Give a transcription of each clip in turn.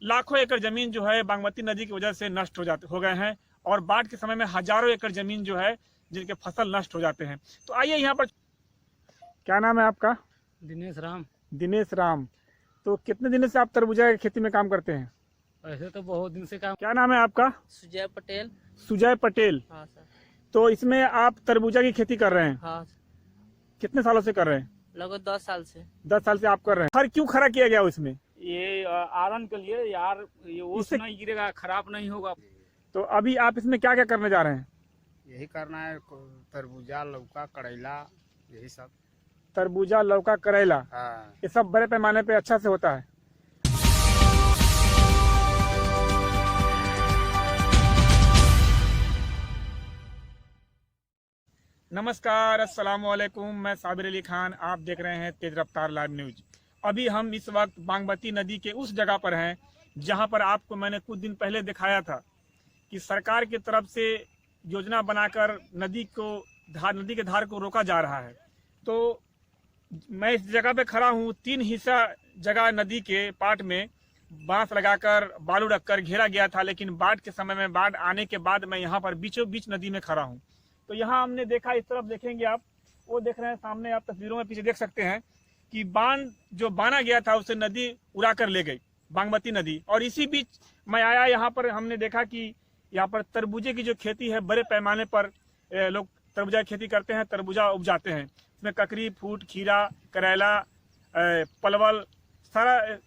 लाखों एकड़ जमीन जो है बागमती नदी की वजह से नष्ट हो गए हैं और बाढ़ के समय में हजारों एकड़ जमीन जो है जिनके फसल नष्ट हो जाते हैं। तो आइए यहाँ पर, क्या नाम है आपका? दिनेश राम। दिनेश राम। तो कितने दिनों से आप तरबूजा की खेती में काम करते हैं? ऐसे तो बहुत दिन से काम। क्या नाम है आपका? सुजय पटेल। सुजय पटेल। हाँ सर। तो इसमें आप तरबूजा की खेती कर रहे हैं? हाँ। कितने सालों से कर रहे हैं? लगभग 10 साल से। 10 साल से आप कर रहे हैं। हर क्यों खड़ा किया गया उसमें? ये आयरन के लिए यार, ये ओस इससे- नहीं गिरेगा, खराब नहीं होगा। तो अभी आप इसमें क्या क्या करने जा रहे हैं? यही करना है, तरबूजा, लौका, करेला, यही सब। तरबूजा, लौका, करेला, हाँ। ये सब बड़े पैमाने पे अच्छा से होता है। नमस्कार, अस्सलाम वालेकुम। मैं साबिर अली खान, आप देख रहे हैं तेज रफ्तार लाइव न्यूज। अभी हम इस वक्त बागमती नदी के उस जगह पर हैं जहां पर आपको मैंने कुछ दिन पहले दिखाया था कि सरकार की तरफ से योजना बनाकर नदी के धार को रोका जा रहा है। तो मैं इस जगह पे खड़ा हूँ। 3 हिस्सा जगह नदी के पाट में बांस लगाकर बालू रखकर घेरा गया था, लेकिन बाढ़ के समय में, बाढ़ आने के बाद मैं यहाँ पर बीचों बीच नदी में खड़ा हूँ। तो यहाँ हमने देखा, इस तरफ देखेंगे आप, वो देख रहे हैं सामने, आप तस्वीरों में पीछे देख सकते हैं कि बांध जो बांधा गया था उसे नदी उड़ा कर ले गई, बागमती नदी। और इसी बीच मैं आया यहाँ पर, हमने देखा कि यहाँ पर तरबूजे की जो खेती है, बड़े पैमाने पर लोग तरबूजा की खेती करते हैं, तरबूजा उपजाते हैं। इसमें ककड़ी, फूट, खीरा, करेला, पलवल, सारा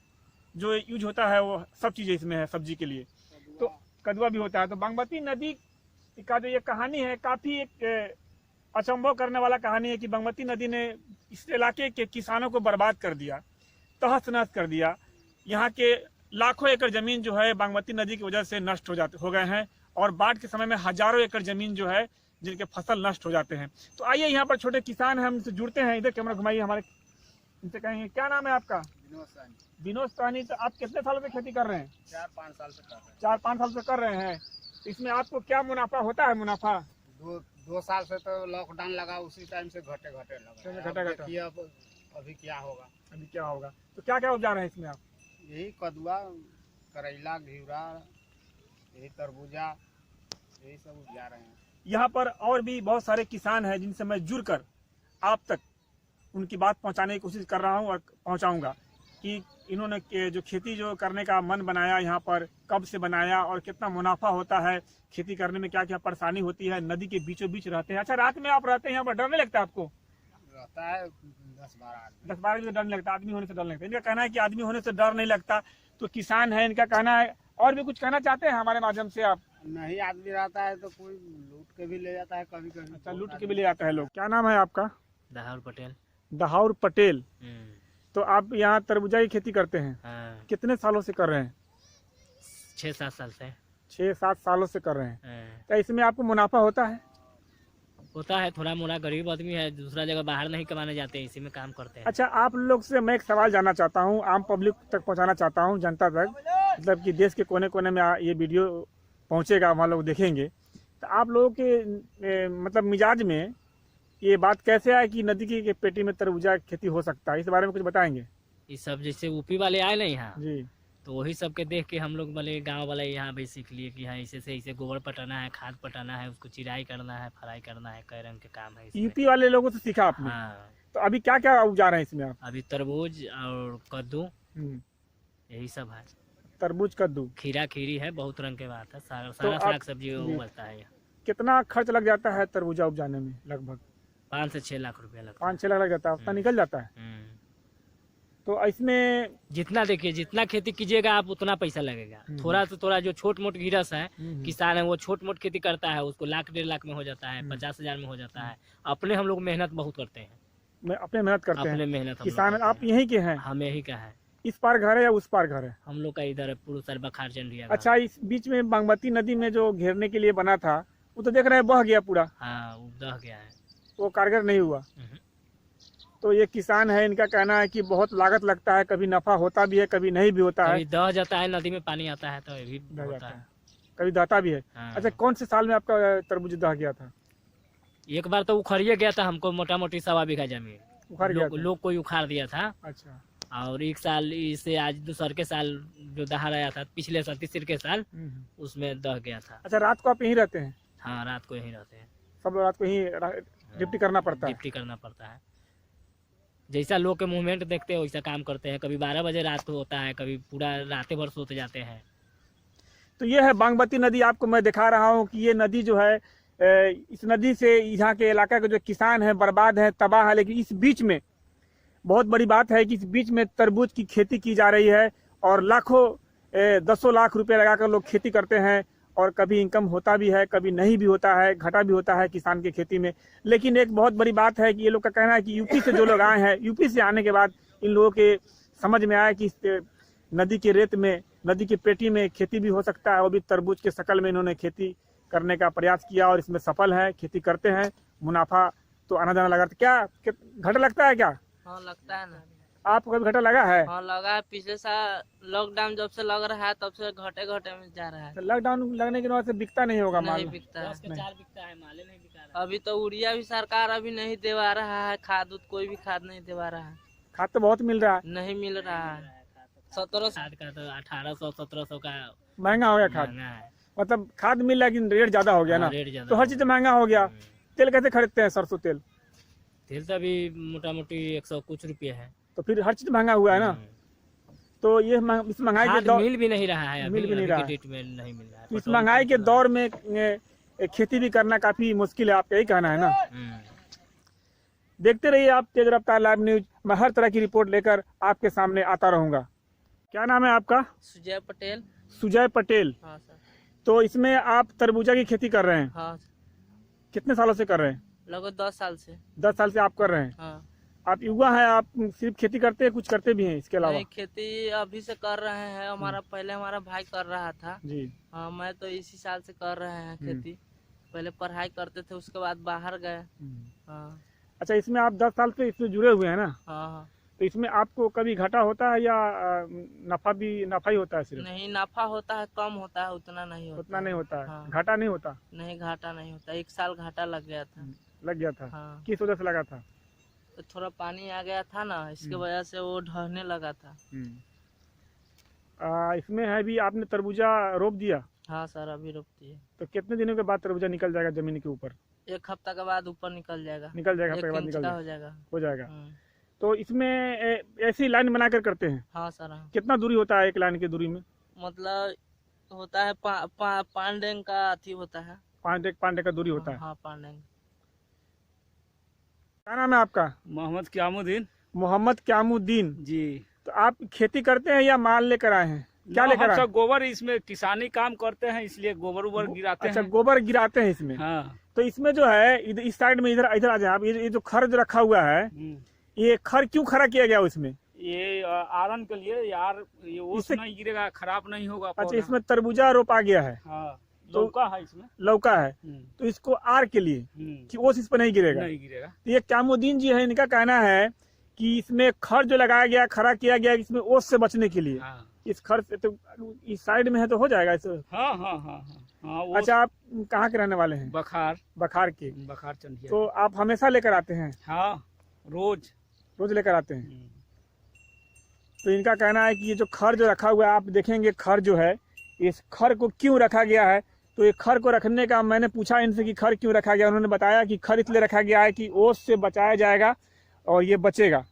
जो यूज होता है वो सब चीज़ें इसमें है सब्जी के लिए। तो कदुआ भी होता है। तो बागमती नदी का जो ये कहानी है, काफ़ी एक अचंभव करने वाला कहानी है कि बागमती नदी ने इस इलाके के किसानों को बर्बाद कर दिया, तहस नहस कर दिया। यहाँ के लाखों एकड़ जमीन जो है बागमती नदी की वजह से नष्ट हो गए हैं और बाढ़ के समय में हजारों एकड़ जमीन जो है जिनके फसल नष्ट हो जाते हैं। तो आइए यहाँ पर छोटे किसान हैं, हम इनसे जुड़ते हैं। इधर कैमरा घुमाइए हमारे, इनसे कहेंगे क्या नाम है आपका? विनोद साहनी। तो आप कितने सालों से खेती कर रहे हैं? 4-5 साल से कर रहे हैं। 4-5 साल से कर रहे हैं। इसमें आपको क्या मुनाफा होता है? मुनाफा 2 साल से तो लॉकडाउन लगा, उसी टाइम से घटे लगा। घटे अभी क्या होगा? अभी क्या होगा? तो क्या क्या उपजा रहे हैं इसमें आप? यही कदुआ, करेला, घिउरा, यही तरबूजा, यही सब उपजा रहे हैं। यहाँ पर और भी बहुत सारे किसान हैं जिनसे मैं जुड़कर आप तक उनकी बात पहुँचाने की कोशिश कर रहा हूँ और पहुँचाऊँगा कि इन्होंने जो खेती जो करने का मन बनाया, यहाँ पर कब से बनाया और कितना मुनाफा होता है खेती करने में, क्या क्या परेशानी होती है। नदी के बीचों बीच रहते हैं। अच्छा, रात में आप रहते हैं यहाँ पर, डर नहीं लगता आपको? रहता है 10-12 आदमी। 10-12 से डर नहीं लगता, आदमी होने से डर लगता है। इनका कहना है कि आदमी होने से डर नहीं लगता। तो किसान है, इनका कहना है। और भी कुछ कहना चाहते हैं हमारे माध्यम से आप? नहीं, आदमी रहता है तो कोई लूट के भी ले जाता है कभी कभी। अच्छा, लूट के भी ले जाता है लोग। क्या नाम है आपका? दाहौर पटेल। दाहौर पटेल। तो आप यहाँ तरबूजा की खेती करते हैं? हाँ। कितने सालों से कर रहे हैं? 6-7 साल से। 6-7 सालों से कर रहे हैं। हाँ। तो इसमें आपको मुनाफा होता है? होता है थोड़ा मोड़ा। गरीब आदमी है, दूसरा जगह बाहर नहीं कमाने जाते हैं, इसी में काम करते हैं। अच्छा, आप लोग से मैं एक सवाल जानना चाहता हूँ, आम पब्लिक तक पहुँचाना चाहता हूँ, जनता तक, मतलब कि देश के कोने कोने में ये वीडियो पहुँचेगा, वहाँ लोग देखेंगे। तो आप लोगों के मतलब मिजाज में ये बात कैसे आए कि नदी की पेटी में तरबूजा खेती हो सकता है? इस बारे में कुछ बताएंगे? ये सब जैसे यूपी वाले आए ना यहाँ, जी। तो वही सब के देख के हम लोग वाले गांव वाले यहाँ भी सीख लिए कि हाँ ऐसे से ऐसे गोबर पटाना है, खाद पटाना है, उसको चिराई करना है, फ्राई करना है, कई रंग के काम है इसमें। यूपी वाले लोगों से सीखा आपने? हाँ। तो अभी क्या क्या उपजा रहे हैं इसमें आप? अभी तरबूज और कद्दू, हम्म। यही सब है। तरबूज, कद्दू, खीरा खीरी है, बहुत रंग के बात है। सारा आप- साग सब्जी जी। उगता है। कितना खर्च लग जाता है तरबूजा उपजाने में? लगभग 5 से 6 लाख रुपया लगता है। 5-6 लाख लग जाता है, उतना निकल जाता है। तो इसमें जितना देखिए, जितना खेती कीजिएगा आप उतना पैसा लगेगा। थोड़ा से थोड़ा जो छोट मोट गिरस है, किसान है, वो छोट मोट खेती करता है, उसको 1-1.5 लाख में हो जाता है, 50,000 में हो जाता है। अपने हम लोग मेहनत बहुत करते हैं। मैं अपने मेहनत करते अपने हैं मेहनत किसान। आप यहीं के हैं? हम यही का है। इस पार घर है या उस पार घर है? हम लोग का इधर पुरुषर बखार चंडिया। अच्छा, इस बीच में बागमती नदी में जो घेरने के लिए बना था, वो तो देख रहे हैं बह गया पूरा, हाँ, वो दह गया है। वो कारगर नहीं हुआ। तो ये किसान है, इनका कहना है कि बहुत लागत लगता है, कभी नफा होता भी है, कभी नहीं भी होता है। कभी दह जाता है, नदी में पानी आता है तो ये भी दह होता जाता है। है, कभी दहता भी है। हाँ। अच्छा, कौन से साल में आपका तरबूज दह गया था? एक बार तो उखड़िए गया था हमको, मोटा मोटी 1.25 बीघा जमीन उखाड़ गया था? लोग कोई उखाड़ दिया था। अच्छा। और एक साल इसे आज दूसर के साल जो दहा रहा था पिछले साल तीसरे के साल उसमें दह गया था। अच्छा, रात को आप यहीं रहते हैं? हाँ, रात को यहीं रहते हैं। सब लोग रात को यहीं ड्यूटी करना पड़ता है? ड्यूटी करना पड़ता है। जैसा लोग के मूवमेंट देखते हैं वैसा काम करते हैं। कभी 12 बजे रात को होता है, कभी पूरा रात भर सोते जाते हैं। तो ये है बागमती नदी। आपको मैं दिखा रहा हूँ कि ये नदी जो है, इस नदी से यहाँ के इलाका के जो किसान हैं बर्बाद हैं, तबाह है। लेकिन इस बीच में बहुत बड़ी बात है कि इस बीच में तरबूज की खेती की जा रही है और लाखों 10 लाख रुपए लगाकर लोग खेती करते हैं और कभी इनकम होता भी है, कभी नहीं भी होता है, घाटा भी होता है किसान की खेती में। लेकिन एक बहुत बड़ी बात है कि ये लोग का कहना है कि यूपी से जो लोग आए हैं, यूपी से आने के बाद इन लोगों के समझ में आया कि इस नदी के रेत में, नदी की पेटी में खेती भी हो सकता है। वो भी तरबूज के शकल में इन्होंने खेती करने का प्रयास किया और इसमें सफल है। खेती करते हैं, मुनाफा तो आना जाना लगा। क्या घाटा लगता है क्या? हाँ लगता है ना। आपको कभी घाटा लगा है? हाँ लगा है। पिछले साल लॉकडाउन जब से लग रहा है तब से घटे घटे में जा रहा है। तो लॉकडाउन लगने के बाद से बिकता नहीं होगा माल? नहीं बिकता है। बिकता है, माले नहीं बिका रहा। अभी तो यूरिया भी सरकार अभी नहीं देवा रहा है, खाद उद कोई भी खाद नहीं देवा रहा है। खाद तो बहुत मिल रहा है। नहीं मिल रहा है। 1700 खाद का तो 1800-1700 का महंगा हो गया खाद। महंगा है। मतलब खाद मिल रहा है लेकिन रेट ज्यादा हो गया ना। रेट ज्यादा तो हर चीज महंगा हो गया। तेल कैसे खरीदते हैं? सरसों तेल तेल तो अभी मोटा मोटी 100 कुछ रुपये है। तो फिर हर चीज महंगा हुआ है ना। तो ये इस महंगाई के खाद दौर, मिल भी नहीं रहा है, मिल भी नहीं अभी रहा के है। डेट में नहीं मिल रहा है। इस महंगाई के दौर में खेती भी करना काफी मुश्किल है। आपका यही कहना है ना? देखते रहिए आप तेज रफ्तार लाइव न्यूज। मैं हर तरह की रिपोर्ट लेकर आपके सामने आता रहूंगा। क्या नाम है आपका? सुजय पटेल। सुजय पटेल। हाँ सर। तो इसमें आप तरबूजा की खेती कर रहे हैं? हाँ कितने सालों से कर रहे हैं? लगभग 10 साल से। 10 साल से आप कर रहे हैं। हाँ। आप युवा हैं, आप सिर्फ खेती करते हैं, कुछ करते भी हैं इसके अलावा? नहीं, खेती अभी से कर रहे हैं। पहले हमारा भाई कर रहा था जी। हाँ, मैं तो इसी साल से कर रहे हैं खेती। पहले पढ़ाई करते थे, उसके बाद बाहर गए। हाँ। अच्छा, इसमें आप 10 साल से इसमें जुड़े हुए हैं ना? हाँ हाँ। तो इसमें आपको कभी घाटा होता है या नफा ही होता है? सिर्फ नहीं, नफा होता है, कम होता है, उतना नहीं होता। उतना नहीं होता है। हाँ। घाटा नहीं होता? नहीं, घाटा नहीं होता। एक साल घाटा लग गया था। लग गया था? हाँ। किस वजह से लगा था? तो थोड़ा पानी आ गया था ना, इसके वजह से वो ढहने लगा था। इसमें है भी आपने तरबूजा रोप दिया? हाँ सर, अभी रोपती है। तो कितने दिनों के बाद तरबूजा निकल जाएगा जमीन के ऊपर? 1 हफ्ता के बाद ऊपर निकल जाएगा। निकल जाएगा, 1 हफ्ते के बाद इंच निकल का जाएगा, हो जाएगा। हो जाएगा। हम्म। तो इसमें ऐसी लाइन बनाकर करते हैं? हाँ सर। हाँ। कितना दूरी होता है एक लाइन की दूरी में? मतलब होता है 5 डेंग का अथी होता है। 5 का दूरी होता है। हाँ 5 डेंग। क्या नाम है आपका? मोहम्मद क्यामुद्दीन मोहम्मद क्यामुद्दीन जी। तो आप खेती करते हैं या माल लेकर आए हैं? क्या ना, लेकर हम आए? सब गोबर इसमें किसानी काम करते हैं, इसलिए गोबर उबर गिराते अच्छा, हैं। गोबर गिराते हैं इसमें? हाँ। तो इसमें जो है इस साइड में, इधर इधर आ जाए आप। ये जो खर जो रखा हुआ है, ये खर क्यों खड़ा किया गया उसमें? ये आयरन के लिए यार, ये ओस इससे- नहीं गिरेगा, खराब नहीं होगा अच्छा, पौधा। इसमें तरबूजा रोपा गया है? हाँ, तो- लौका है इसमें। लौका है। तो इसको आर के लिए कि ओस इस पर नहीं गिरेगा? नहीं गिरेगा। तो ये क्यामुद्दीन जी है, इनका कहना है कि इसमें खर जो लगाया गया, खड़ा किया गया इसमें ओस से बचने के लिए। हाँ इस खर से तो इस साइड में है तो हो जाएगा इस। हाँ हाँ हाँ हाँ। ओस- अच्छा, आप कहाँ के रहने वाले हैं? बखार बखार के। बखार चंदिया। तो आप हमेशा लेकर आते हैं? हाँ, रोज। रोज लेकर आते हैं? तो इनका कहना है कि ये जो खर जो रखा हुआ है, आप देखेंगे खर जो है, इस खर को क्यों रखा गया है। तो ये खर को रखने का मैंने पूछा इनसे कि खर क्यों रखा गया। उन्होंने बताया कि खर इसलिए रखा गया है कि ओस से बचाया जाएगा और ये बचेगा।